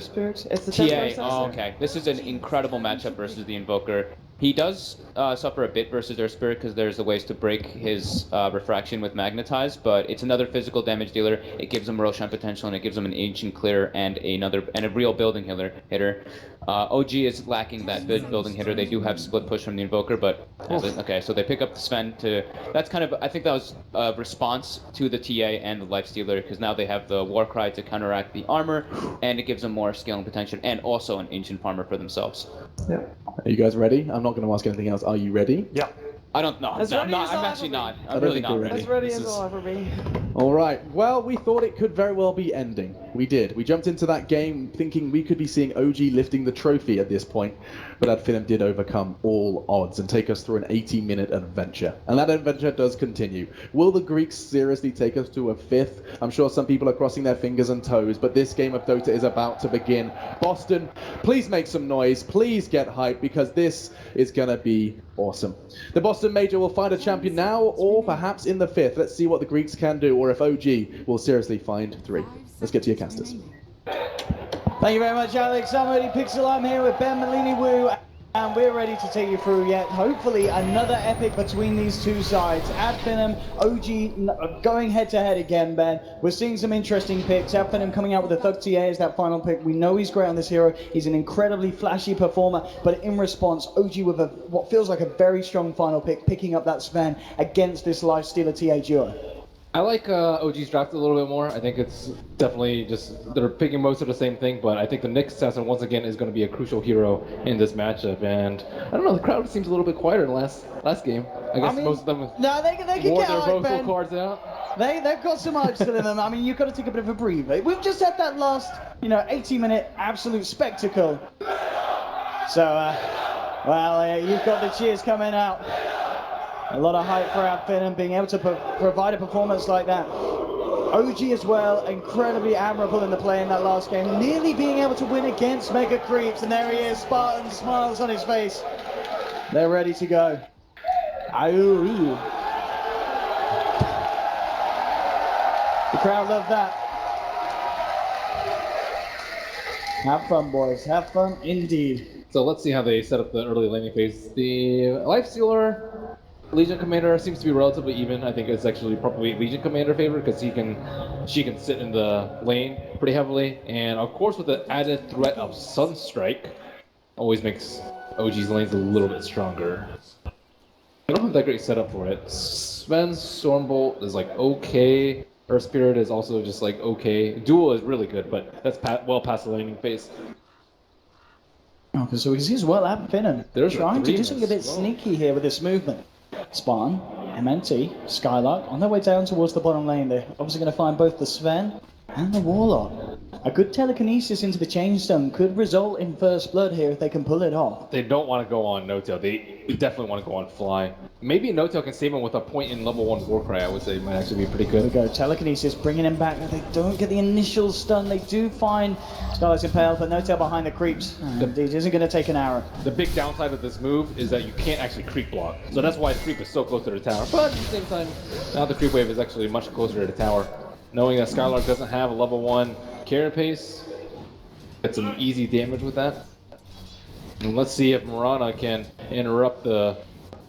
Spirit? It's the TA, oh, okay. This is an incredible matchup versus the Invoker. He does suffer a bit versus their Spirit because there's the ways to break his refraction with Magnetize, but it's another physical damage dealer. It gives him Roshan potential and it gives him an Ancient Clear and a real building hitter. OG is lacking that building hitter. They do have split push from the Invoker, but okay, so they pick up the Sven to. That's kind of, I think that was a response to the TA and the Lifestealer because now they have the Warcry to counteract the armor, and it gives them more scaling potential and also an Ancient Farmer for themselves. Yeah. Are you guys ready? I'm not going to ask anything else. Are you ready? Yeah. I don't know. I'm actually not. I'm really not ready. As ready as I'll ever be. All right. Well, we thought it could very well be ending. We did. We jumped into that game thinking we could be seeing OG lifting the trophy at this point, but Ad Finem did overcome all odds and take us through an 80-minute adventure. And that adventure does continue. Will the Greeks seriously take us to a fifth? I'm sure some people are crossing their fingers and toes, but this game of Dota is about to begin. Boston, please make some noise. Please get hyped because this is going to be awesome. The Boston Major will find a champion now or perhaps in the fifth. Let's see what the Greeks can do or if OG will seriously find three. Let's get to your casters. Thank you very much, Alex. I'm Eddie Pixel. I'm here with Ben Malini-Wu, and we're ready to take you through yet hopefully another epic between these two sides. Ad Finem, OG going head to head again, Ben. We're seeing some interesting picks. Ad Finem coming out with the Thug TA as that final pick. We know he's great on this hero. He's an incredibly flashy performer, but in response, OG with what feels like a very strong final pick, picking up that Sven against this Lifestealer TA duo. I like OG's draft a little bit more. I think it's definitely just, they're picking most of the same thing, but I think the Nyx assassin once again is going to be a crucial hero in this matchup. And I don't know, the crowd seems a little bit quieter in the last game. I guess most of them they can wore get their hype, vocal Ben. cards out. They've got some hype still in them. I mean, you've got to take a bit of a breather. We've just had that last, 80-minute absolute spectacle. So, you've got the cheers coming out. A lot of hype for Ad Finem being able to provide a performance like that. OG as well, incredibly admirable in the play in that last game, nearly being able to win against Mega Creeps, and there he is, Spartan smiles on his face. They're ready to go. Ayoo. The crowd love that. Have fun, boys. Have fun indeed. So let's see how they set up the early laning phase. The Lifestealer Legion Commander seems to be relatively even. I think it's actually probably Legion Commander favorite because she can sit in the lane pretty heavily, and of course with the added threat of Sunstrike, always makes OG's lanes a little bit stronger. I don't have that great setup for it. Sven's Stormbolt is like okay. Earth Spirit is also just like okay. Duel is really good, but that's well past the laning phase. Okay, so we can see as well Ad Finem trying to do something a bit sneaky here with this movement. Spawn, MNT, Skylark on their way down towards the bottom lane. They're obviously going to find both the Sven and the Warlock. A good telekinesis into the Chainstone could result in first blood here if they can pull it off. They don't want to go on No-Tail. They definitely want to go on Fly. Maybe No-Tail can save him with a point in level 1 Warcry. I would say it might actually be pretty good. Here we go, telekinesis bringing him back. They don't get the initial stun. They do find Skylark's impaled, but No-Tail behind the creeps. He isn't going to take an arrow. The big downside of this move is that you can't actually creep block. So that's why creep is so close to the tower. But at the same time, now the creep wave is actually much closer to the tower. Knowing that Skylark doesn't have a level 1 carry pace, get some easy damage with that. And let's see if Mirana can interrupt the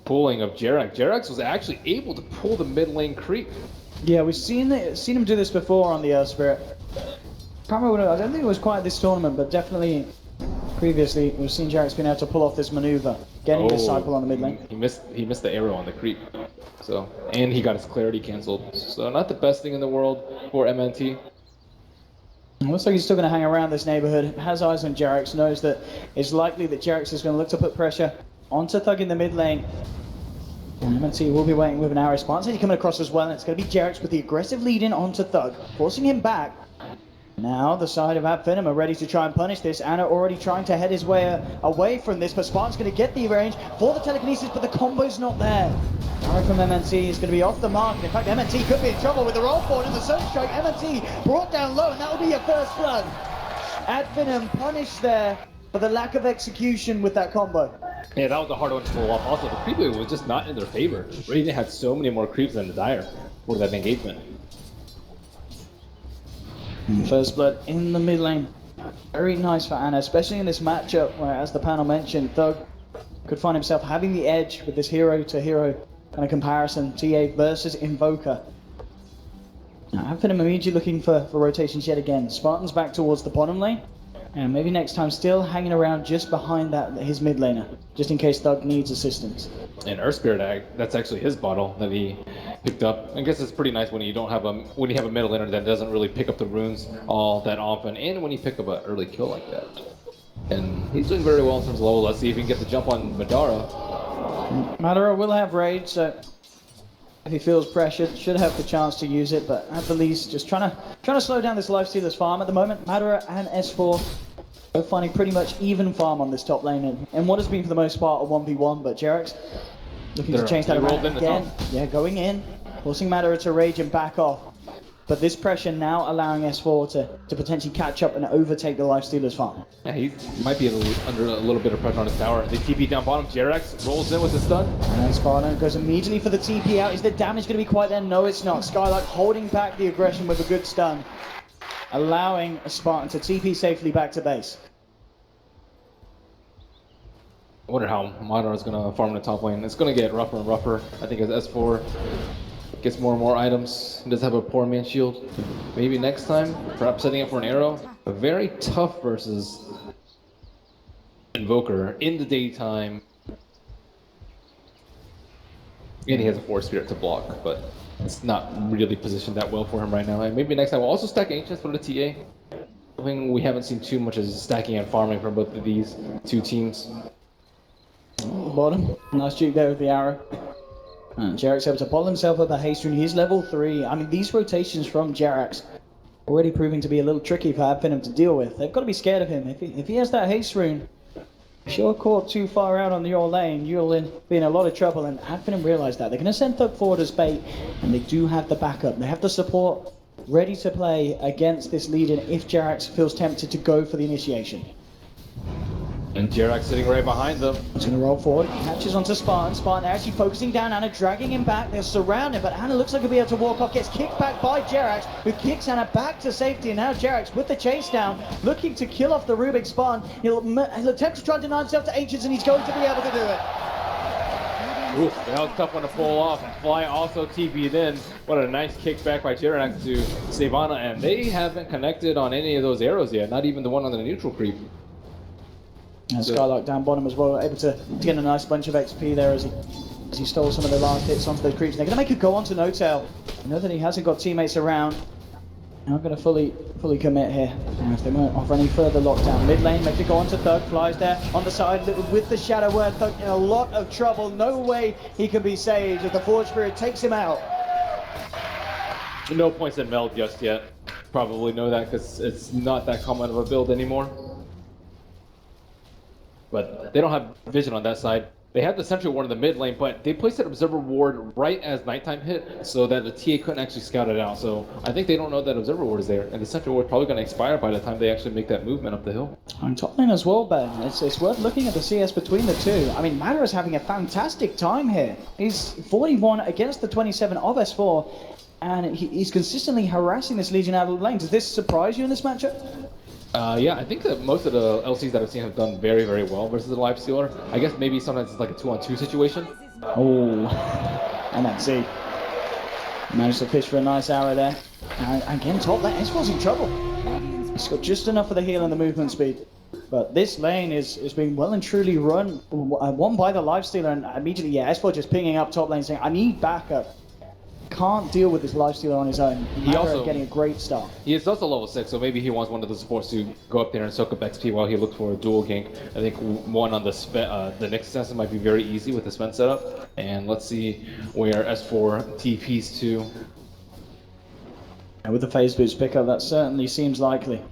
pulling of Jerax. Jerax was actually able to pull the mid lane creep. Yeah, we've seen him do this before on the Earth Spirit. Can't remember, I don't think it was quite this tournament, but definitely previously we've seen Jerax being able to pull off this maneuver, getting a disciple on the mid lane. He missed the arrow on the creep. So, and he got his clarity cancelled. So not the best thing in the world for MNT. Looks like he's still going to hang around this neighborhood. Has eyes on Jerax, knows that it's likely that Jerax is going to look to put pressure onto Thug in the mid lane. And MNT will be waiting with an arrow. Spartan's coming across as well, and it's going to be Jerax with the aggressive lead in onto Thug, forcing him back. Now the side of Ad Finem are ready to try and punish this. Anna already trying to head his way away from this, but Spartan's going to get the range for the telekinesis, but the combo's not there. Arrow from MNT is going to be off the mark. In fact, MNT could be in trouble with the roll forward and the Sunstrike. MNT brought down low, and that will be your first blood. Ad Finem punished there for the lack of execution with that combo. Yeah, that was a hard one to pull off. Also, the creep wave was just not in their favor. Radiant had so many more creeps than the Dire for that engagement. First blood in the mid lane Very nice for Ana, especially in this matchup where, as the panel mentioned, Thug could find himself having the edge with this hero-to-hero kind of comparison, TA versus Invoker. Now, Ad Finem immediately looking for rotations yet again. Spartan's back towards the bottom lane, and maybe next time still hanging around just behind his mid laner, just in case Thug needs assistance. And Earth Spirit, that's actually his bottle that he picked up. I guess it's pretty nice when you don't have when you have a middle laner that doesn't really pick up the runes all that often, and when you pick up an early kill like that. And he's doing very well in terms of level. Let's see if he can get the jump on Madara. Madara will have rage, so if he feels pressured, should have the chance to use it, but at the least just trying to slow down this Lifestealer's farm at the moment. Madara and S4 both finding pretty much even farm on this top lane, and what has been for the most part a 1v1, but Jerax looking to change that around again. Yeah, going in, forcing Madara to rage and back off. But this pressure now allowing S4 to potentially catch up and overtake the Lifestealer's farm. Yeah, he might be under a little bit of pressure on his tower. They TP down bottom. Jerax rolls in with the stun. And Spartan goes immediately for the TP out. Is the damage going to be quite there? No, it's not. Skylark holding back the aggression with a good stun, allowing Spartan to TP safely back to base. I wonder how Madara is going to farm in the top lane. It's going to get rougher and rougher. I think as S4 gets more and more items, he does have a poor man shield. Maybe next time, perhaps setting up for an arrow. A very tough versus Invoker in the daytime. And he has a Force Spirit to block, but it's not really positioned that well for him right now. And maybe next time we'll also stack Ancients for the TA. Something we haven't seen too much is stacking and farming from both of these two teams. Bottom, nice juke there with the arrow. And Jerax able to pull himself up a haste rune. He's level 3. I mean, these rotations from Jerax already proving to be a little tricky for Ad Finem to deal with. They've got to be scared of him. If he has that haste rune, if you're caught too far out on your lane, you'll be in a lot of trouble. And Ad Finem realise that. They're going to send Thug forward as bait, and they do have the backup. They have the support ready to play against this lead-in if Jerax feels tempted to go for the initiation. And Jerax sitting right behind them. He's going to roll forward, catches onto Spartan. Spartan actually focusing down Ana, dragging him back. They're surrounded, but Ana looks like he'll be able to walk off. Gets kicked back by Jerax, who kicks Ana back to safety. And now Jerax with the chase down, looking to kill off the Rubik Spartan. He'll attempt to try and deny himself to Ancients, and he's going to be able to do it. Oof, that was a tough one to pull off. Fly also TP'd in. What a nice kickback by Jerax to save Ana, and they haven't connected on any of those arrows yet, not even the one on the neutral creep. And Skylark down bottom as well, able to get a nice bunch of XP there as he stole some of the last hits onto those creeps. They're going to make it go on to No-Tail. I know that he hasn't got teammates around. I'm not going to fully commit here. And if they won't offer any further lockdown. Mid lane, make it go on to Thug. Flies there on the side with the Shadow Word. Thug in a lot of trouble. No way he can be saved if the Forge Spirit takes him out. No points in Meld just yet. Probably know that because it's not that common of a build anymore. But they don't have vision on that side. They had the Sentry Ward in the mid lane, but they placed that Observer Ward right as nighttime hit so that the TA couldn't actually scout it out. So I think they don't know that Observer Ward is there, and the Sentry Ward is probably going to expire by the time they actually make that movement up the hill. On top lane as well, Ben. It's worth looking at the CS between the two. I mean, Madara is having a fantastic time here. He's 41 against the 27 of S4, and he's consistently harassing this Legion out of the lane. Does this surprise you in this matchup? Yeah, I think that most of the LCs that I've seen have done very, very well versus the Lifestealer. I guess maybe sometimes it's like a 2-on-2 situation. Oh, and that's it. Managed to fish for a nice arrow there. And again, top lane, S4's in trouble. He's got just enough of the heal and the movement speed. But this lane is being well and truly won by the Lifestealer, and immediately, yeah, S4 just pinging up top lane saying, I need backup. Can't deal with this Lifestealer on his own. He also getting a great start. He is also level 6, so maybe he wants one of the supports to go up there and soak up XP while he looks for a dual gank. I think one on the next assassin might be very easy with the Sven setup. And let's see where S4 TPs to. And with the phase boost pickup, that certainly seems likely.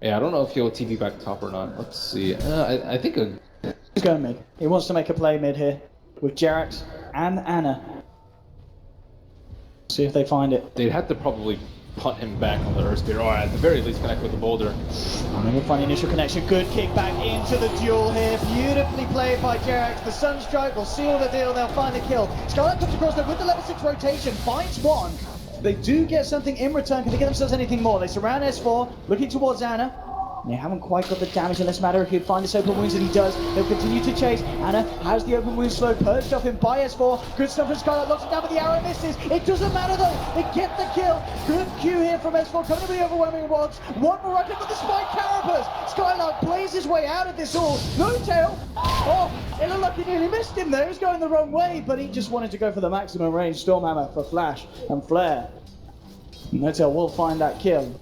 Yeah, I don't know if he'll TP back top or not. Let's see. I think he's going mid. He wants to make a play mid here with Jerax and Ana. See if they find it. They'd have to probably punt him back on the Earth Spear, or at the very least connect with the boulder. We'll find the initial connection. Good kick back into the duel here. Beautifully played by Jerax. The Sunstrike will seal the deal. They'll find the kill. Scarlet comes across there with the level 6 rotation. Finds one. They do get something in return. Can they get themselves anything more? They surround S4, looking towards Anna. They haven't quite got the damage, unless matter if he finds this open wounds, and he does. They'll continue to chase. Anna has the open wound slow purged off him by S4. Good stuff from Skylark, locks it down, but the arrow misses. It doesn't matter though. They get the kill. Good Q here from S4, coming to the overwhelming rods. One more rocket with the spike carapace. Skylark plays his way out of this all. No tail. Oh, it looked like he nearly missed him there. He was going the wrong way, but he just wanted to go for the maximum range Stormhammer for flash and flare. No tail will find that kill.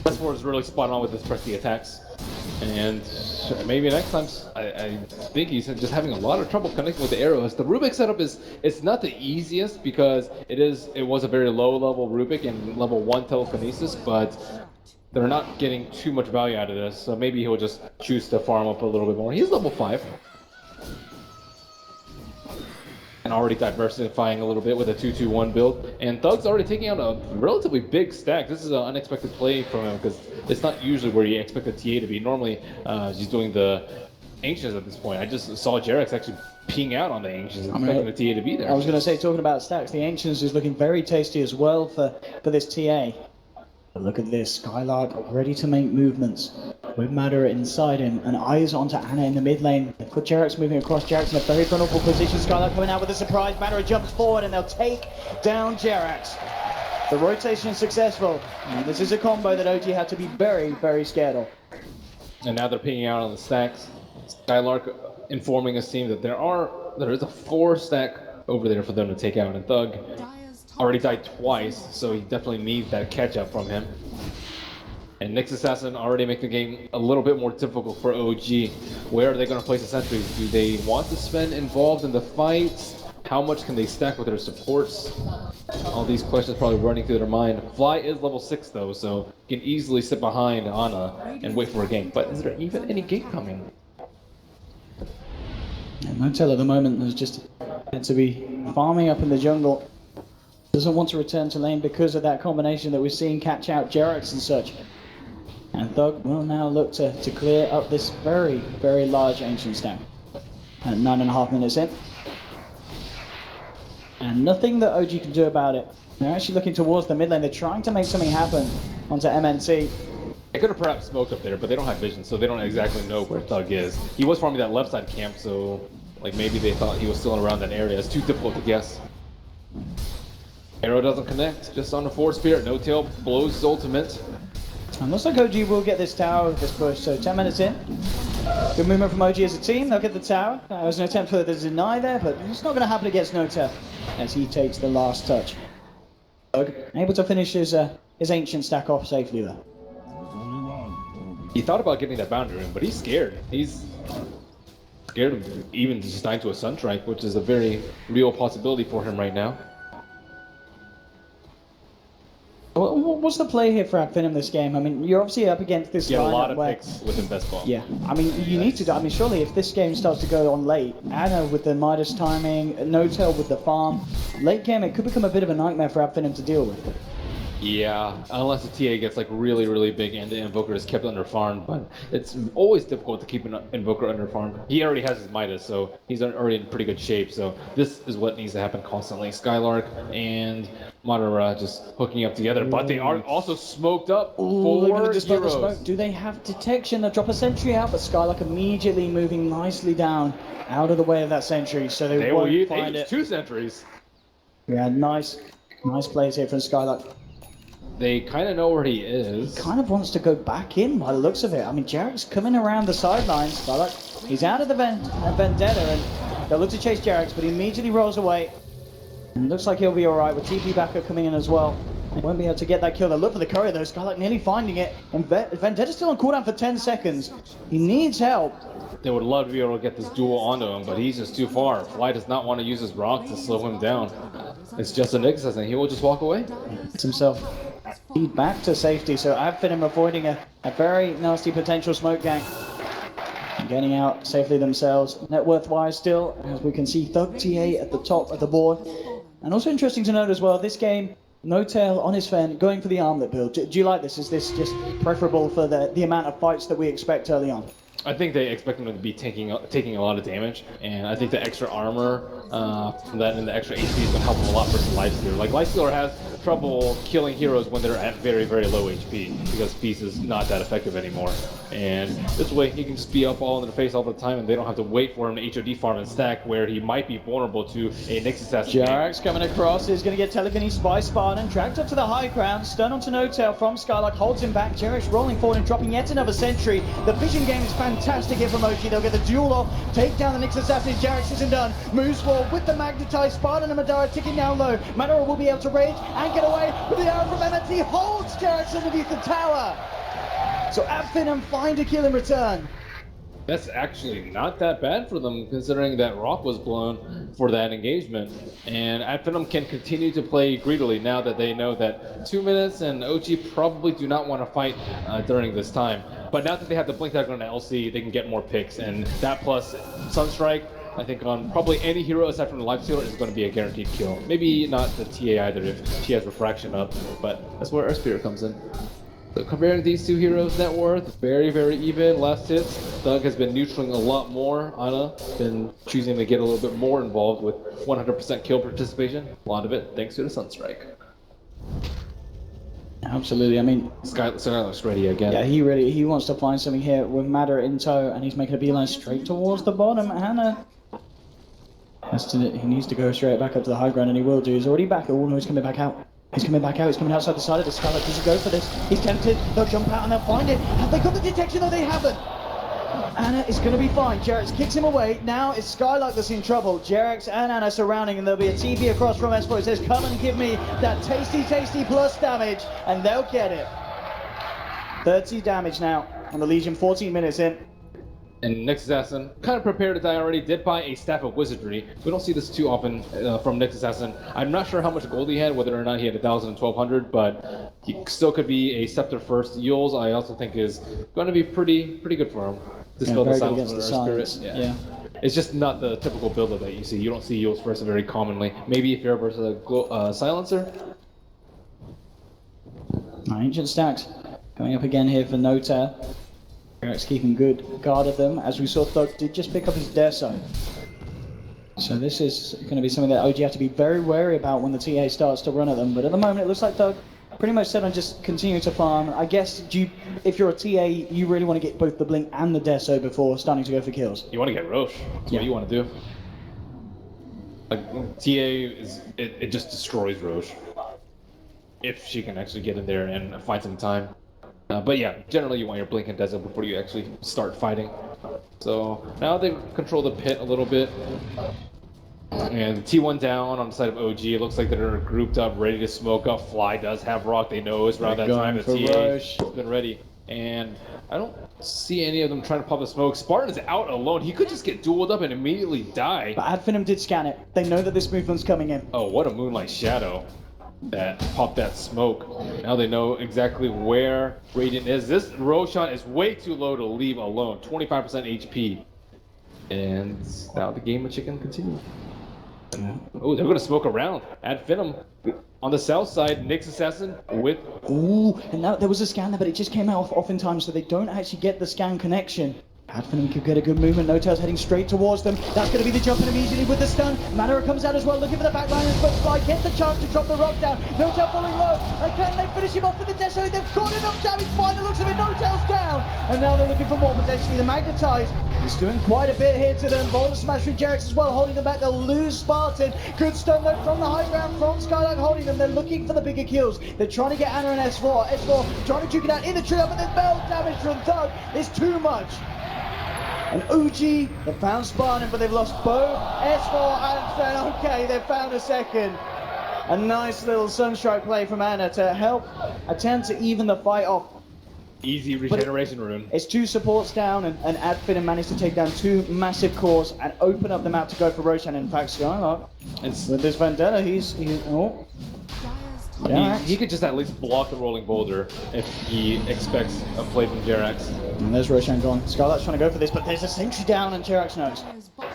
S4 is really spot on with his pressy attacks, and maybe next time. I think he's just having a lot of trouble connecting with the arrows. The Rubik setup it's not the easiest because it was a very low level Rubik and level 1 telekinesis, but they're not getting too much value out of this. So maybe he'll just choose to farm up a little bit more. He's level 5. And already diversifying a little bit with a 2-2-1 build. And Thug's already taking out a relatively big stack. This is an unexpected play from him because it's not usually where you expect a TA to be. Normally, he's doing the Ancients at this point. I just saw Jarex actually peeing out on the Ancients, expecting the TA to be there. I was going to say, talking about stacks, the Ancients is looking very tasty as well for this TA. But look at this, Skylark ready to make movements with Madara inside him, and eyes onto Anna in the mid lane. They've got Jarex moving across. Jarex in a very vulnerable position. Skylark coming out with a surprise. Madara jumps forward and they'll take down Jarex. The rotation is successful. And this is a combo that OG had to be very, very scared of. And now they're pinging out on the stacks. Skylark informing his team that there is a 4 stack over there for them to take out, and Thug already died twice, so he definitely needs that catch up from him. And Nyx Assassin already making the game a little bit more difficult for OG. Where are they going to place the sentries? Do they want to spend involved in the fights? How much can they stack with their supports? All these questions probably running through their mind. Fly is level 6 though, so you can easily sit behind Ana and wait for a gank. But is there even any gank coming? Yeah, Motel at the moment is just had to be farming up in the jungle. Doesn't want to return to lane because of that combination that we've seen catch out Jarex and such. And Thug will now look to clear up this very, very large Ancient stack. At 9.5 minutes in. And nothing that OG can do about it. They're actually looking towards the mid lane. They're trying to make something happen onto MNC. They could have perhaps smoked up there, but they don't have vision, so they don't exactly know where Thug is. He was farming that left side camp, so like maybe they thought he was still around that area. It's too difficult to guess. Arrow doesn't connect, just on the Force Spirit. No tail blows his ultimate. And looks like OG will get this tower with this push, so 10 minutes in. Good movement from OG as a team, they'll get the tower. There was an attempt for the deny there, but it's not going to happen against Nota as he takes the last touch. Able to finish his Ancient stack off safely there. He thought about getting that boundary in, but he's scared. He's scared of even just dying to a Sunstrike, which is a very real possibility for him right now. What's the play here for Ad Finem this game? I mean, you're obviously up against this Yeah, a lineup lot of where, picks with his best ball. yeah, I mean, you need to. I mean, surely if this game starts to go on late, Anna with the Midas timing, No-Tail with the farm, late game it could become a bit of a nightmare for Ad Finem to deal with. Yeah, unless the TA gets like really, really big and the Invoker is kept under farm, but it's always difficult to keep an Invoker under farm. He already has his Midas, so he's already in pretty good shape, so this is what needs to happen constantly. Skylark and Madara just hooking up together, but they are also smoked up for heroes. Do they have detection? They'll drop a sentry out, but Skylark immediately moving nicely down out of the way of that sentry, so they won't find it. 2 sentries. Yeah, nice plays here from Skylark. They kind of know where he is. He kind of wants to go back in by the looks of it. I mean, Jarex coming around the sidelines. Skylark, he's out of the Vendetta, and they'll look to chase Jarex, but he immediately rolls away. And looks like he'll be alright with TP backer coming in as well. They won't be able to get that kill. They'll look for the courier though. Skylark nearly finding it. And Vendetta's still on cooldown for 10 seconds. He needs help. They would love to be able to get this duel onto him, but he's just too far. Fly does not want to use his rock to slow him down. It's just a Nyx, and he will just walk away. It's himself back to safety, so Ad Finem avoiding a very nasty potential smoke gank. Getting out safely themselves. Net worth-wise still, as we can see Thug TA at the top of the board. And also interesting to note as well, this game, No-Tail on his Fen, going for the armlet build. Do you like this? Is this just preferable for the amount of fights that we expect early on? I think they expect him to be taking a lot of damage, and I think the extra armor from that and the extra HP is going to help him a lot versus Lifestealer. Like, Lifestealer has trouble killing heroes when they're at very, very low HP, because Beast is not that effective anymore. And this way, he can just be up all in their face all the time, and they don't have to wait for him to HOD farm and stack, where he might be vulnerable to a Nyx assassin. Jerax coming across is going to get telekinesed by Spartan, dragged up to the high ground, stun onto No-Tail from Skylark, holds him back. Jerax rolling forward and dropping yet another sentry. The vision game is fantastic here from OG. They'll get the duel off, take down the Nyx assassin. Jerax isn't done. Moves forward with the magnetized Spartan and Madara ticking down low. Madara will be able to rage and get away with the arrow from MNT. Holds Jerax underneath the tower. So Ad Finem find a kill in return. That's actually not that bad for them, considering that Rock was blown for that engagement. And Ad Finem can continue to play greedily now that they know that 2 minutes and OG probably do not want to fight during this time. But now that they have the Blink Dagger on LC, they can get more picks. And that plus Sunstrike, I think on probably any hero aside from the Lifestealer is going to be a guaranteed kill. Maybe not the TA either if she has Refraction up, but that's where Earth Spirit comes in. So comparing these two heroes' net worth, very, very even. Last hits, Thug has been neutraling a lot more. Ana been choosing to get a little bit more involved with 100% kill participation. A lot of it thanks to the Sunstrike. Absolutely. I mean, Skylark's ready again. yeah, he wants to find something here with Madara in tow, and he's making a beeline straight towards the bottom. Hannah he needs to go straight back up to the high ground, and he will do. He's already back. Oh no, he's coming back out. He's coming back out. He's coming outside the side of the Skylark. Does he go for this? He's tempted. They'll jump out and they'll find it. Have they got the detection? No, they haven't. Ana is going to be fine. Jerax kicks him away. Now it's Skylark that's in trouble. Jerax and Ana surrounding, and there'll be a TP across from S4. It says, come and give me that tasty, tasty plus damage, and they'll get it. 30 damage now on the Legion, 14 minutes in. And Nyx Assassin, kind of prepared to die already, did buy a Staff of Wizardry. We don't see this too often from Nyx Assassin. I'm not sure how much gold he had, whether or not he had 1,000 and 1,200, but he still could be a Scepter first. Yules, I also think, is going to be pretty good for him. Dispel the silence of the spirit. Yeah. It's just not the typical build that you see. You don't see Yules first very commonly. Maybe if you're versus a Silencer. Ancient Stacks coming up again here for No-Tail. Jerax keeping good guard of them. As we saw, Thug did just pick up his Deso. So this is going to be something that OG have to be very wary about when the TA starts to run at them. But at the moment, it looks like Thug pretty much set on just continuing to farm. I guess if you're a TA, you really want to get both the Blink and the Deso before starting to go for kills. You want to get Roche. That's what you want to do. Like, TA it just destroys Roche. If she can actually get in there and find some time. But yeah, generally you want your Blink and Deso before you actually start fighting. So now they control the pit a little bit. And T1 down on the side of OG. It looks like they're grouped up, ready to smoke up. Fly does have Rock. They know it's around that time. The TA has been ready. And I don't see any of them trying to pop the smoke. Spartan's out alone. He could just get dueled up and immediately die. But Ad Finem did scan it. They know that this movement's coming in. Oh, what a Moonlight Shadow that popped that smoke. Now they know exactly where Radiant is. This Roshan is way too low to leave alone. 25% HP. And now the game of chicken continues. Oh, they're going to smoke around. Ad Finem on the south side. Nyx Assassin with... Ooh, and now there was a scan there, but it just came out off in time, so they don't actually get the scan connection. Ad Finem could get a good movement. No-Tail's heading straight towards them. That's going to be the jump in immediately with the stun. Madara comes out as well, looking for the back line, but Fly gets the chance to drop the rock down. No-Tail falling low. And can they finish him off with the Deso? They've got enough damage. By the looks of it, No-Tail's down. And now they're looking for more, potentially the Magnetize. He's doing quite a bit here to them. Boulder Smash through Jerax as well, holding them back. They'll lose Spartan. Good stun though from the high ground from Skylark holding them. They're looking for the bigger kills. They're trying to get Ana and S4. S4 trying to juke it out in the tree, but the bell damage from Thug is too much. And OG, they found Spartan, but they've lost both S4 and Fen. Okay, they've found a second. A nice little Sunstrike play from Ana to help attempt to even the fight off. Easy regeneration rune. It's two supports down, and Ad Finem managed to take down two massive cores and open up the map to go for Roshan. In fact, Skylark, with this Vendetta, he's oh. Yeah, he could just at least block the rolling boulder if he expects a play from Jerax. And there's Roshan gone. Skylark's trying to go for this, but there's a sentry down, and Jerax knows.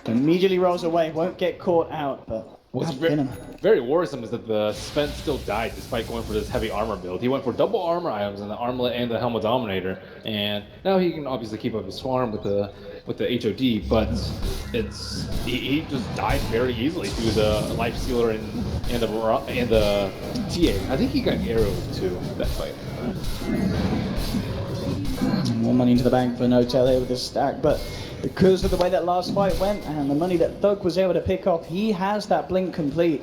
Immediately rolls away, won't get caught out, but What's Ad Finem. very worrisome is that the Sven still died despite going for this heavy armor build. He went for double armor items and the armlet and the helmet dominator, and now he can obviously keep up his farm with the HOD, but he just died very easily through the life stealer and the TA. I think he got arrowed too that fight. More money into the bank for No-Tail here with this stack, but because of the way that last fight went and the money that Thug was able to pick off, he has that blink complete.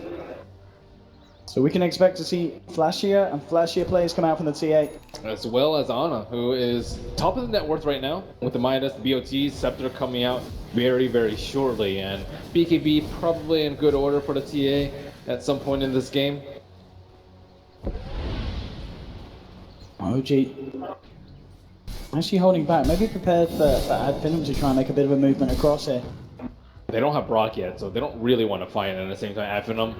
So we can expect to see flashier and flashier players come out from the TA. As well as Ana, who is top of the net worth right now with the Midas, BOT, Scepter coming out very, very shortly, and BKB probably in good order for the TA at some point in this game. OG actually holding back, maybe prepared for Ad Finem to try and make a bit of a movement across here. They don't have Brock yet, so they don't really want to fight, and at the same time, Ad Finem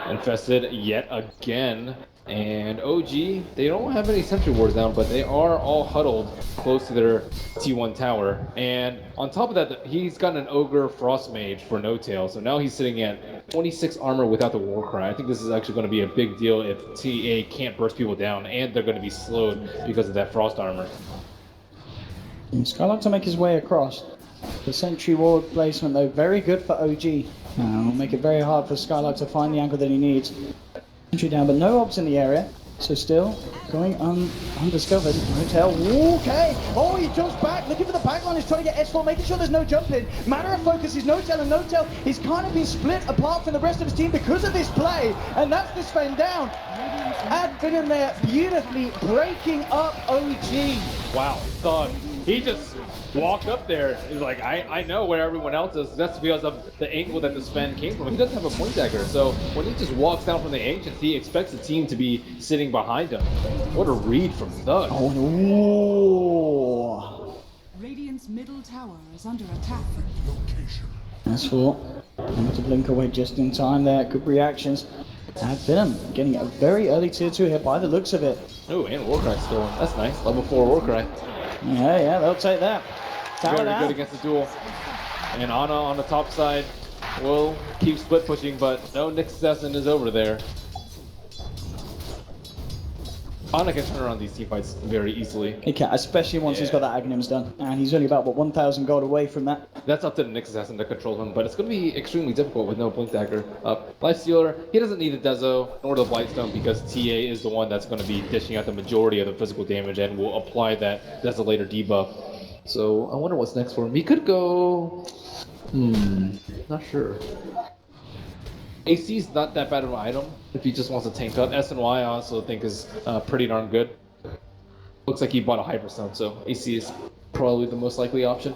infested yet again. And OG, they don't have any sentry wards down, but they are all huddled close to their T1 tower. And on top of that, he's got an Ogre Frost Mage for No-Tail, so now he's sitting at 26 armor without the Warcry. I think this is actually going to be a big deal if TA can't burst people down, and they're going to be slowed because of that Frost armor. Skylark to make his way across. The sentry ward placement though, very good for OG. Will make it very hard for Skylark to find the angle that he needs. Sentry down, but no obs in the area. So still going undiscovered. No-Tail, okay! Oh, he jumps back, looking for the backline, he's trying to get S4, making sure there's no jump in. Matter of focus is No-Tail, and No-Tail is kind of been split apart from the rest of his team because of this play, and that's the Sven down. Ad Finem there, beautifully breaking up OG. Wow, Thug. He just walked up there. He's like, I know where everyone else is. That's because of the angle that the Sven came from. He doesn't have a point dagger, so when he just walks down from the Ancients, he expects the team to be sitting behind him. What a read from Thug. Oh no! Radiant's middle tower is under attack. That's four. Able to blink away just in time there. Good reactions. Ad Finem getting a very early tier 2 hit by the looks of it. Oh, and Warcry stolen. That's nice. Level 4 Warcry. Yeah, they'll take that. Tower Very down. good against the duel. And Ana on the top side will keep split pushing, but no Nick Sesson is over there. Ana can turn around these teamfights very easily. He can, especially once he's got that Aghanims done. And he's only about, what, 1,000 gold away from that. That's up to the Nick Assassin to control him, but it's going to be extremely difficult with no Blink Dagger up. Lifestealer, he doesn't need the Dezo nor the Blightstone because TA is the one that's going to be dishing out the majority of the physical damage and will apply that Desolator debuff. So I wonder what's next for him. He could go... not sure. AC is not that bad of an item if he just wants to tank up. S and Y I also think is pretty darn good. Looks like he bought a Hyperstone, so AC is probably the most likely option.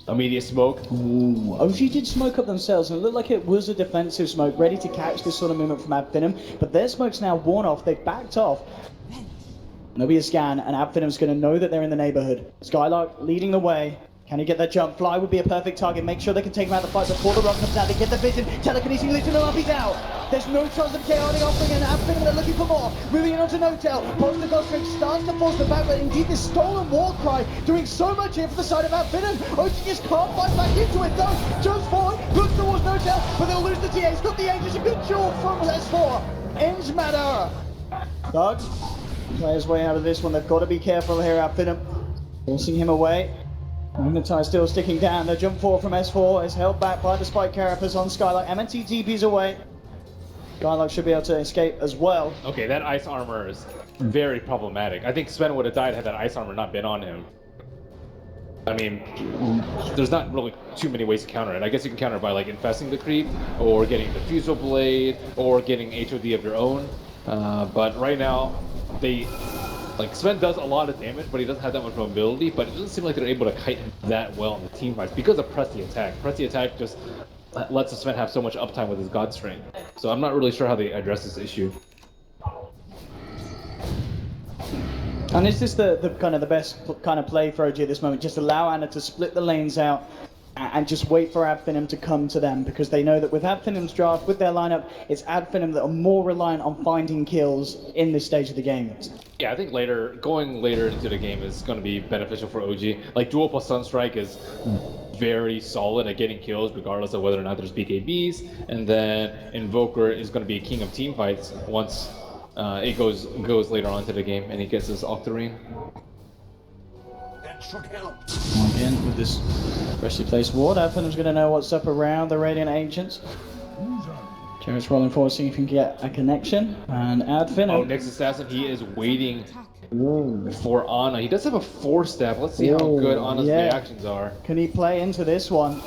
Immediate smoke. Ooh, OG did smoke up themselves, and it looked like it was a defensive smoke, ready to catch this sort of movement from Ad Finem, but their smoke's now worn off, they've backed off. There'll be a scan, and Ad Finem's going to know that they're in the neighborhood. Skylark leading the way. Can he get that jump? Fly would be a perfect target. Make sure they can take him out of the fight before the rock comes out. They get the vision. Telekinesis lifting him up. He's out. There's no chance of chaotic offering, and Ad Finem, they're looking for more. Moving in onto No-Tail. Post the Ghost Strength starts to force the back, but indeed this stolen Warcry doing so much here for the side of Ad Finem. OG just can't fight back into it though. Jumps forward, looks towards No-Tail, but they'll lose the TA. He's got the Aegis. A good duel from S4. Ends matter. Thug plays his way out of this one. They've got to be careful here, Ad Finem. Forcing him away. Magnetai still sticking down. The jump forward from S4 is held back by the Spike Carapace on Skylark. MNT TP's away. Skylark should be able to escape as well. Okay, that ice armor is very problematic. I think Sven would have died had that ice armor not been on him. I mean, there's not really too many ways to counter it. I guess you can counter it by like infesting the creep, or getting the Fusel Blade, or getting HOD of your own. But right now, like Sven does a lot of damage, but he doesn't have that much mobility, but it doesn't seem like they're able to kite him that well in the team fights because of Press the Attack. Press the Attack just lets Sven have so much uptime with his God Strength. So I'm not really sure how they address this issue. And is this the kind of the best kind of play for OG at this moment? Just allow Ana to split the lanes out, and just wait for Ad Finem to come to them, because they know that with Ad Finem's draft, with their lineup, it's Ad Finem that are more reliant on finding kills in this stage of the game. Yeah, I think going later into the game is going to be beneficial for OG. Like, dual plus Sunstrike is very solid at getting kills, regardless of whether or not there's BKBs. And then Invoker is going to be king of team fights once it goes later on to the game and he gets his Octarine. Again, with this freshly placed ward, Ad Finem's going to know what's up around the Radiant Ancients. Jared's rolling forward, seeing if he can get a connection. And Ad Finem. Oh, Nyx Assassin, he is waiting for Ana. He does have a 4-step. Let's see how good Ana's reactions are. Can he play into this one?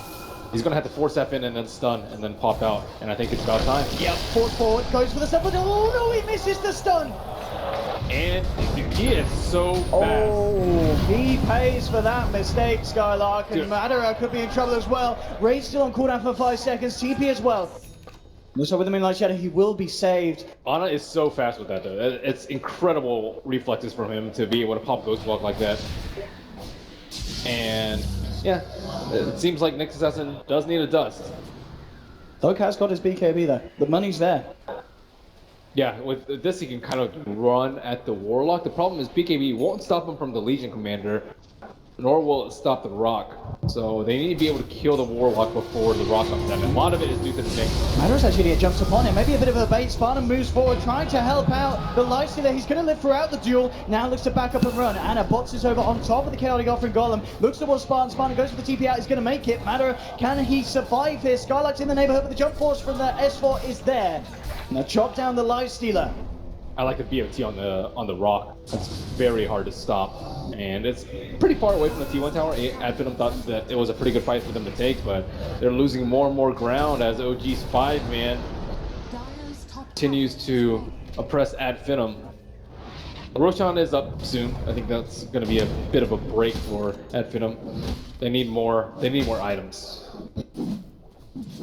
He's going to have to 4-step in and then stun and then pop out. And I think it's about time. Yep, forward, goes for the step. Oh no, he misses the stun! And he is so fast. Oh, he pays for that mistake, Skylark. And Madara could be in trouble as well. Ray's still on cooldown for 5 seconds. TP as well. Looks like with the Moonlight Shadow, he will be saved. Ana is so fast with that, though. It's incredible reflexes from him to be able to pop Ghost Walk like that. And yeah, it seems like Nyx Assassin does need a dust. Thug has got his BKB though. The money's there. Yeah, with this he can kind of run at the Warlock. The problem is BKB won't stop him from the Legion Commander, nor will it stop the Rock. So they need to be able to kill the Warlock before the Rock comes down. And a lot of it is due to the Nyx. Madara's actually jumps upon him. Maybe a bit of a bait. Spartan moves forward, trying to help out the Lifestealer. He's going to live throughout the duel. Now looks to back up and run. Anna boxes over on top of the Chaotic Offering Golem. Looks towards Spartan. Spartan goes for the TP out. He's going to make it. Madara, can he survive here? Skylark's in the neighborhood, but the jump force from the S4 is there. Now chop down the Lifestealer. I like the BOT on the Rock. It's very hard to stop, and it's pretty far away from the T1 tower. Ad Finem thought that it was a pretty good fight for them to take, but they're losing more and more ground as OG's 5-man continues to oppress Ad Finem. Roshan is up soon. I think that's going to be a bit of a break for Ad Finem. They need more items.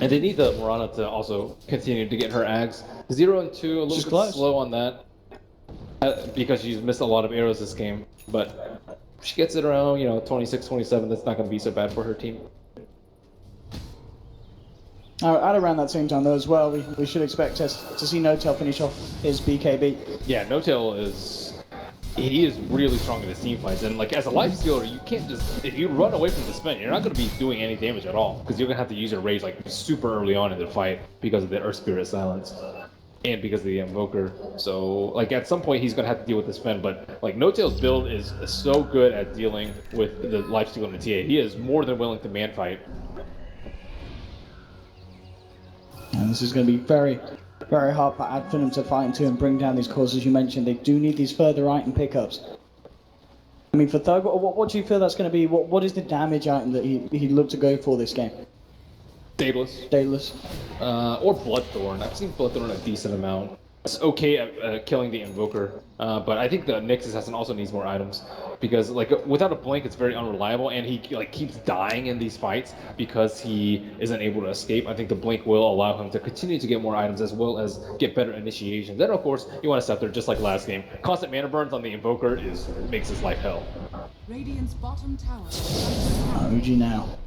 And they need the Morana to also continue to get her ags. 0 and 2, a little bit slow on that. Because she's missed a lot of arrows this game. But if she gets it around, 26, 27, that's not going to be so bad for her team. At around that same time though as well, we should expect to see No-Tail finish off his BKB. Yeah, No-Tail he is really strong in his team fights, and like as a life stealer, you can't just, if you run away from the spin, you're not going to be doing any damage at all, because you're going to have to use your rage like super early on in the fight because of the Earth Spirit silence and because of the Invoker. So like at some point he's going to have to deal with the spin, but like No-Tail's build is so good at dealing with the life stealer and the TA. He is more than willing to man fight. And this is going to be very, very hard for Ad Finem to fight into and bring down these cores, as you mentioned. They do need these further item pickups. I mean, for Thug, what do you feel that's going to be? What is the damage item that he'd look to go for this game? Daedalus. Or Bloodthorn. I've seen Bloodthorn a decent amount. It's okay at killing the Invoker, but I think the Nyx Assassin also needs more items, because like without a blink it's very unreliable, and he like keeps dying in these fights because he isn't able to escape. I think the blink will allow him to continue to get more items as well as get better initiations. Then of course you want to Scepter just like last game. Constant mana burns on the Invoker makes his life hell. Radiant's bottom tower. OG now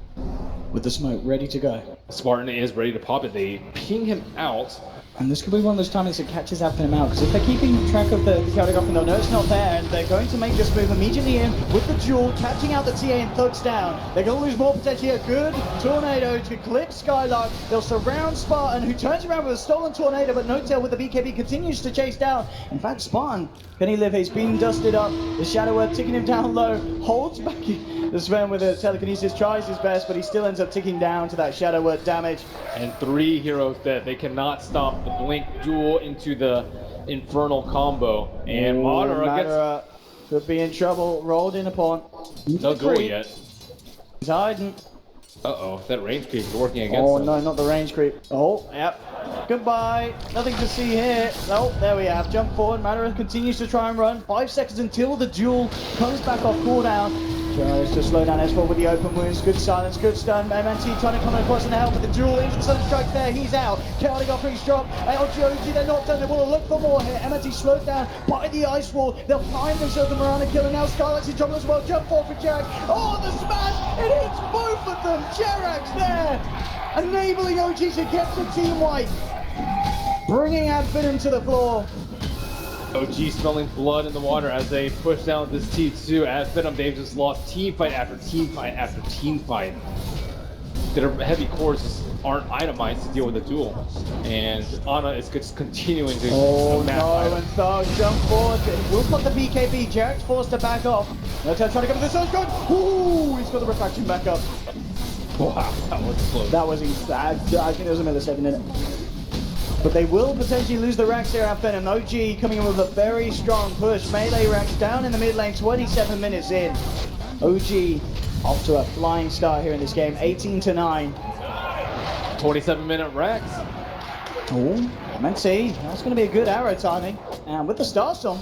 with the smoke ready to go. Spartan is ready to pop it. They ping him out. And this could be one of those timings that catches Ad Finem out, because if they're keeping track of the Chaotic Offering, they'll know it's not there, and they're going to make this move immediately in with the duel, catching out the TA and Thugs down. They're going to lose more potentially. A good tornado to clip Skylark. They'll surround Spartan, who turns around with a stolen tornado, but No-Tail with the BKB continues to chase down. In fact, Spartan, can he live? He's being dusted up. The Shadow Word ticking him down low, holds back. The Sven with a telekinesis tries his best, but he still ends up ticking down to that Shadow Word damage. And 3 heroes dead. They cannot stop the blink duel into the infernal combo. And Madara could be in trouble. Rolled in upon. No goal yet. He's hiding. Uh-oh, that range creep is working against him. Oh no, not the range creep. Oh, yep. Goodbye. Nothing to see here. Oh, there we have. Jump forward. Madara continues to try and run. 5 seconds until the duel comes back off cooldown. It's just slow down S4 with the open wounds. Good silence, good stun. MNT trying to come across in the help with the duel. Instant sun strike there. He's out. Chaotic offering drop. LGOG, they're not done. They want to look for more here. MNT slowed down by the ice wall. They'll find themselves the Mirana kill. And now Skylight's in trouble as well. Jump forward for Jerax. Oh, the smash! It hits both of them. Jerax there, enabling OG to get the team wipe. Bringing Ad Finem to the floor. OG smelling blood in the water as they push down this T2. Ad Finem, they've just lost team fight after team fight after team fight. Their heavy cores just aren't itemized to deal with the duel. And Ana is just continuing to no, and Thug jump forward. We'll put the BKB. Jerax forced to back off. Notel trying to come to the Sun's gun. Ooh, he's got the refraction back up. Wow, that was close. That was I think there was a millisecond in it. But they will potentially lose the racks here at Finem. OG coming in with a very strong push. Melee racks down in the mid lane, 27 minutes in. OG off to a flying start here in this game, 18-9. 27-minute racks. Oh, MNT, that's going to be a good arrow timing. And with the Starstorm,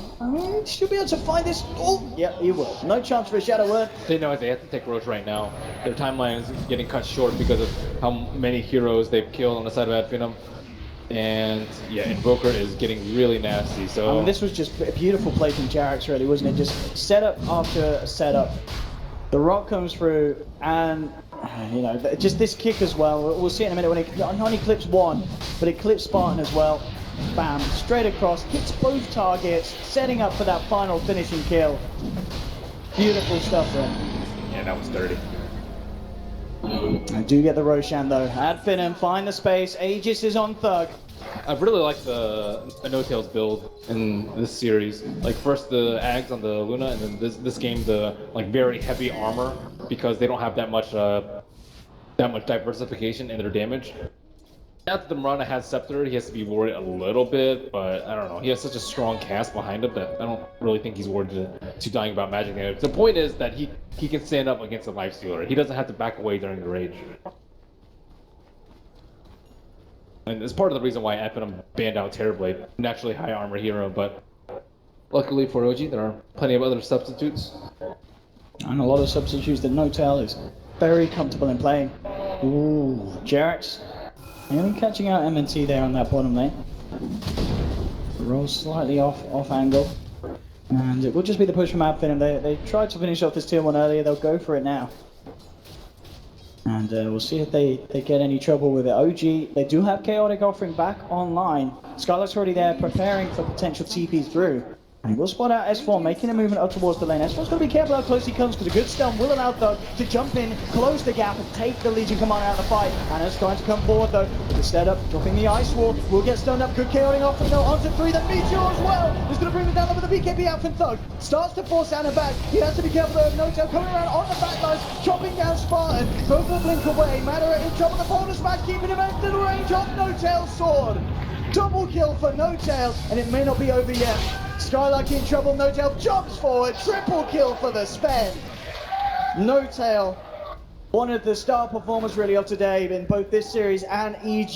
he should be able to find this. Oh, yeah, he will. No chance for a Shadow Word. They know they have to take Roche right now. Their timeline is getting cut short because of how many heroes they've killed on the side of Ad Finem. And yeah, Invoker is getting really nasty. So I mean, this was just a beautiful play from Jerax, really, wasn't it? Just setup after setup. The rock comes through, and you know, just this kick as well. We'll see in a minute when it not only clips one, but it clips Spartan as well. Bam, straight across, hits both targets, setting up for that final finishing kill. Beautiful stuff there. yeah, that was dirty. I do get the Roshan though. Ad Finem, find the space. Aegis is on Thug. I really like the No-Tails build in this series. Like first the Ags on the Luna, and then this game the like very heavy armor because they don't have that much diversification in their damage. Now that the Mirana has Scepter, he has to be worried a little bit, but I don't know. He has such a strong cast behind him that I don't really think he's worried to dying about magic damage. The point is that he can stand up against a Lifestealer. He doesn't have to back away during the rage. And it's part of the reason why Ad Finem banned out Terrorblade, naturally high armor hero, but luckily for OG, there are plenty of other substitutes. And a lot of substitutes that Notel is very comfortable in playing. Ooh, Jerax. Nearly catching out MNT there on that bottom lane. Rolls slightly off angle. And it will just be the push from Ad Finem. They tried to finish off this tier 1 earlier, they'll go for it now. And we'll see if they get any trouble with it. OG, they do have Chaotic offering back online. Scarlet's already there preparing for potential TPs through. And he will spot out S4, making a movement up towards the lane. S4's got to be careful how close he comes, because a good stun will allow Thug to jump in, close the gap, and take the Legion Commander out of the fight. Anna's trying to come forward though, with the setup, dropping the Ice Wall, will get stunned up. Good Chaotic offering though, onto 3, then Meteor as well. He's going to bring them down with the BKB out from Thug. Starts to force Anna back. He has to be careful though. No-Tail coming around on the back lines, chopping down Spartan. Both will blink away. Matter in trouble. The bonus match, keeping him at little range of No-Tail's sword. Double kill for No-Tail, and it may not be over yet. Skylark in trouble, No-Tail jumps forward, triple kill for the spend. No-Tail, one of the star performers really of today in both this series and EG,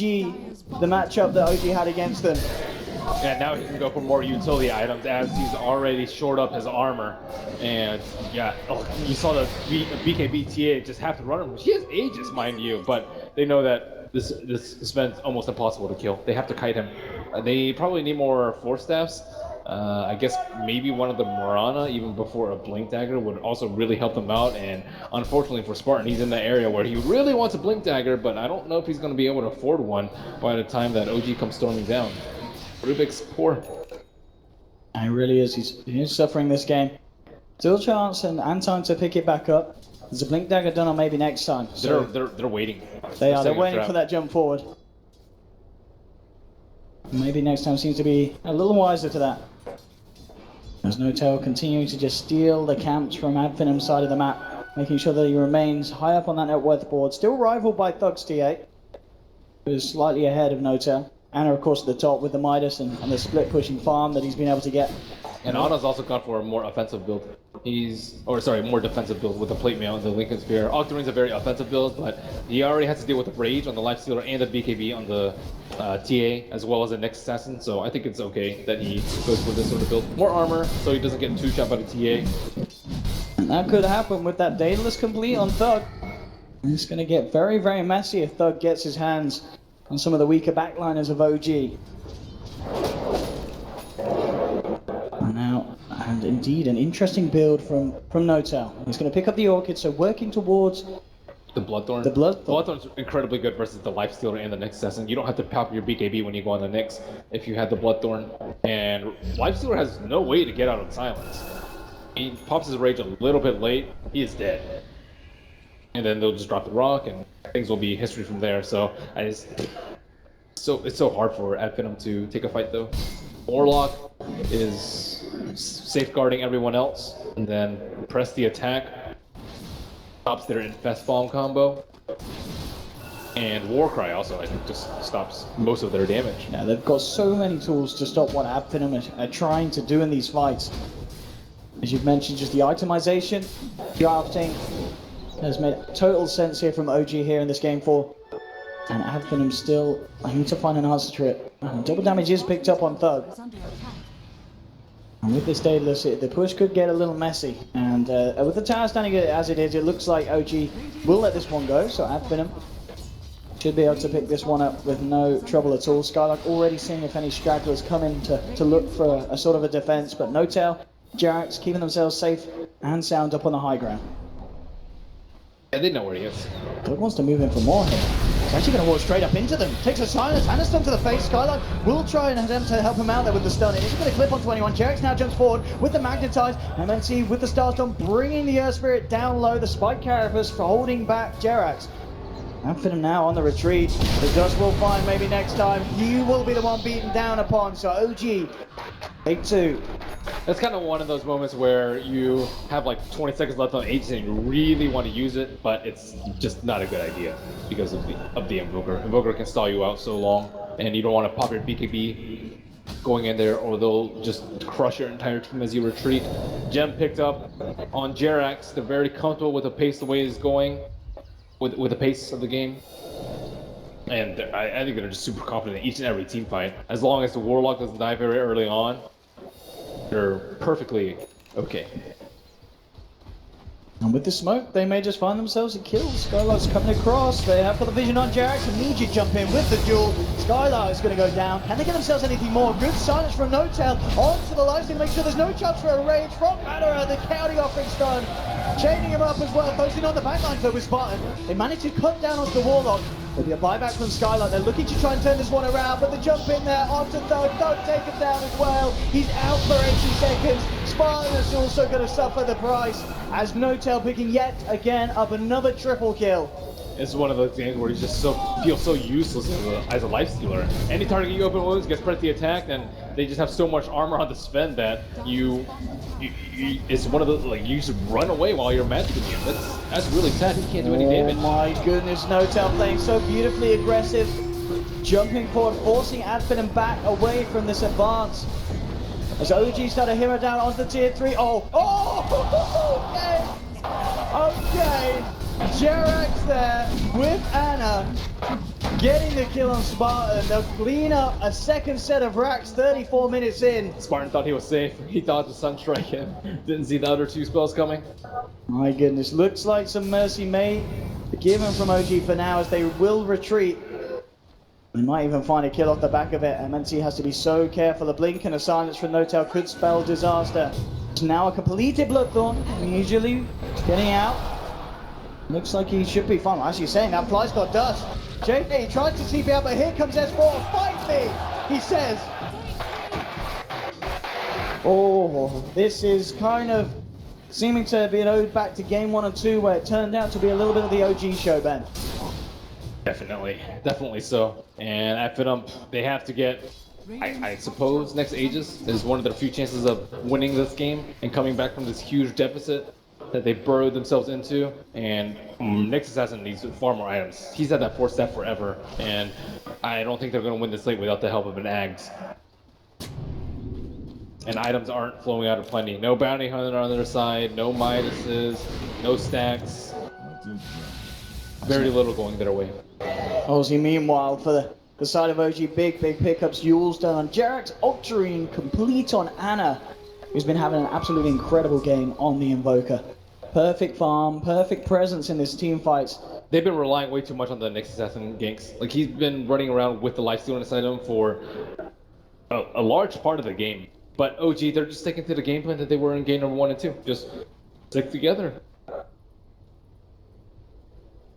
the matchup that OG had against them. Yeah, now he can go for more utility items as he's already shored up his armor. And yeah, you saw the BKB TA just have to run him. He has Aegis, mind you, but they know that this spend's almost impossible to kill. They have to kite him. They probably need more Force Staffs. I guess maybe one of the Mirana, even before a Blink Dagger, would also really help them out. And unfortunately for Spartan, he's in the area where he really wants a Blink Dagger, but I don't know if he's going to be able to afford one by the time that OG comes storming down. Rubik's poor. And he really is. He's suffering this game. Still a chance and time to pick it back up. There's a Blink Dagger done on maybe next time. So they're waiting. they're waiting for that jump forward. Maybe next time seems to be a little wiser to that. There's No-Tail continuing to just steal the camps from Ad Finem's side of the map, making sure that he remains high up on that net worth board. Still rivaled by Thug's TA, who's slightly ahead of No-Tail. Anna, of course, at the top with the Midas and the split pushing farm that he's been able to get. And Anna's also gone for a more offensive build. More defensive build with the plate mail and the Lincoln Spear. Octaring's a very offensive build, but he already has to deal with the Rage on the Lifestealer and the BKB on the TA, as well as the next Assassin, so I think it's okay that he goes for this sort of build. More armor, so he doesn't get 2-shot by the TA. And that could happen with that Daedalus complete on Thug. It's going to get very, very messy if Thug gets his hands on some of the weaker backliners of OG. Now, and indeed, an interesting build from Notel. He's going to pick up the Orchid, so working towards The Bloodthorn. the Bloodthorn. Bloodthorn's incredibly good versus the Lifestealer and the Nyx Assassin. You don't have to pop your BKB when you go on the Nyx if you have the Bloodthorn. And Lifestealer has no way to get out of silence. He pops his rage a little bit late, he is dead. And then they'll just drop the rock and things will be history from there. So it's so hard for Ad Finem to take a fight though. Warlock is safeguarding everyone else and then press the attack. Stops their Infest Bomb combo. And Warcry also, I think, just stops most of their damage. Yeah, they've got so many tools to stop what Ad Finem are trying to do in these fights. As you've mentioned, just the itemization, drafting has made total sense here from OG here in this game 4. And Ad Finem still, I need to find an answer to it. Double damage is picked up on Thug. Is under attack. And with this Daedalus, the push could get a little messy. And with the tower standing as it is, it looks like OG will let this one go. So Ad Finem should be able to pick this one up with no trouble at all. Skylark already seeing if any stragglers come in to look for a sort of a defense. But Notel, Jerax keeping themselves safe and sound up on the high ground. Yeah, they know where he is. Doug wants to move in for more here. He's actually going to walk straight up into them. Takes a silence and a stun to the face. Skylark will try and attempt to help him out there with the stun. It isn't going to clip onto anyone. Jerax now jumps forward with the Magnetize. And then see with the Starstorm bringing the Earth Spirit down low. The Spike Carapace for holding back Jerax. Ad Finem now on the retreat. The Dust will find maybe next time. He will be the one beaten down upon. So OG, take 2. That's kind of one of those moments where you have like 20 seconds left on H and you really want to use it, but it's just not a good idea because of the Invoker. Invoker can stall you out so long, and you don't want to pop your BKB going in there, or they'll just crush your entire team as you retreat. Gem picked up on Jerax. They're very comfortable with the pace the way it's going, with the pace of the game. And I think they're just super confident in each and every team fight. As long as the Warlock doesn't die very early on, they're perfectly okay. And with the smoke, they may just find themselves a kill. Skylark's coming across. They have got the vision on Jerax. Immediate jump in with the duel. Skylark's going to go down. Can they get themselves anything more? Good silence from Notel. Onto the lifesteal to make sure there's no chance for a rage from Madara. The county offering stun. Chaining him up as well. Posting on the backline though with Spartan. They managed to cut down onto the Warlock. There'll be a buyback from Skylark. They're looking to try and turn this one around, but the jump in there onto Thug. Thug take him down as well. He's out for 80 seconds. Spartan is also going to suffer the price as Notel picking yet again up another triple kill. It's one of those games where you just feels so useless as a lifestealer. Any target you open wounds gets pressed the attack, and they just have so much armor on the spend that it's one of the you should run away while you're matching him. That's really sad. He can't do any damage. Oh my goodness, Notel playing so beautifully aggressive, jumping forward, forcing Ad Finem back away from this advance. As OG start to hammer down onto the tier 3. Okay. Jerax there with Anna getting the kill on Spartan. They'll clean up a second set of racks 34 minutes in. Spartan thought he was safe. He thought the Sunstrike him. Didn't see the other 2 spells coming. My goodness, looks like some mercy may be given from OG for now as they will retreat. They might even find a kill off the back of it. MNC has to be so careful. A blink and a silence from Notel could spell disaster. It's now a completed Bloodthorn, immediately getting out. Looks like he should be fine. As you're saying, that fly's got dust. JK tries to TP out, but here comes S4. Fight me, he says. Oh, this is kind of seeming to be an ode back to game 1 and 2, where it turned out to be a little bit of the OG show, Ben. Definitely so. And Ad Finem, they have to get, I suppose, next Aegis is one of their few chances of winning this game and coming back from this huge deficit that they burrowed themselves into. And Nyx Assassin needs far more items. He's had that 4 step forever, and I don't think they're going to win this late without the help of an Ags. And items aren't flowing out of plenty. No Bounty Hunter on their side, no Midases, no stacks. Very little going their way. Aussie, meanwhile, for the side of OG, big pickups. Yule's done on Jerax, Octarine complete on Anna, who's been having an absolutely incredible game on the Invoker. Perfect farm, perfect presence in this team fights. They've been relying way too much on the Nyx Assassin ganks. Like, he's been running around with the lifesteal inside him for a large part of the game. But OG, they're just sticking to the game plan that they were in game number 1 and 2. Just stick together.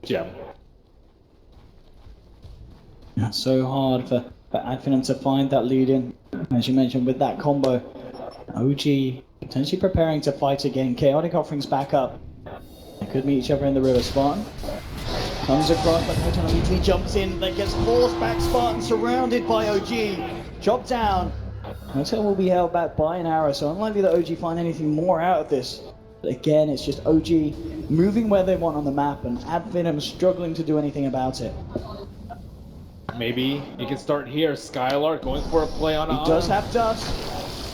Gem. So hard for Ad Finem to find that lead in, as you mentioned, with that combo. OG potentially preparing to fight again. Chaotic Offerings back up. They could meet each other in the river. Spartan comes across, but Moton immediately jumps in, then gets forced back. Spartan surrounded by OG. Chopped down. Moton will be held back by an arrow, so unlikely that OG find anything more out of this. But again, it's just OG moving where they want on the map, and Ad Finem struggling to do anything about it. Maybe you can start here. Skylar going for a play on He does have dust.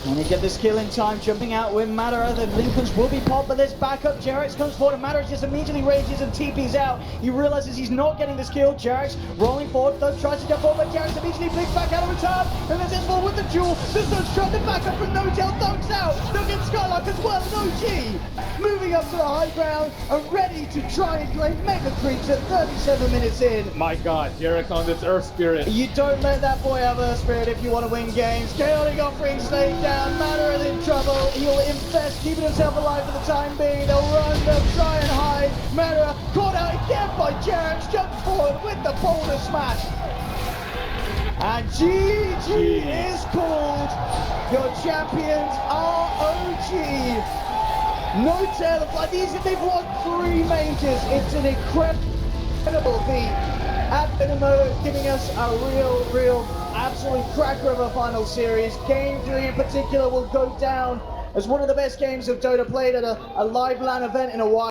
Can he get this kill in time? Jumping out with Madara. The Lincolns will be popped, but there's backup. Jarex comes forward, and Madara just immediately rages and TP's out. He realizes he's not getting this kill. Jarex rolling forward, though tries to get forward, but Jarex immediately blinks back out of return. And there's this one with the duel. There's no shot. The backup from No-Tail thugs out. Look at Skylark as well. And OG moving up to the high ground and ready to try and claim Mega Creeps at 37 minutes in. My god, Jarek on this Earth Spirit. You don't let that boy have Earth Spirit if you want to win games. Chaotic Offering stayed down. Madara is in trouble. He'll infest, keeping himself alive for the time being. They'll run, they'll try and hide. Madara caught out again by Jarex. Jumps forward with the boulder smash. And GG is called. Your champions are OG. No tail of like these. They've won 3 majors. It's an incredible feat. Ad Finem giving us a real absolute cracker of a final series. Game 3 in particular will go down as one of the best games of Dota played at a live LAN event in a while.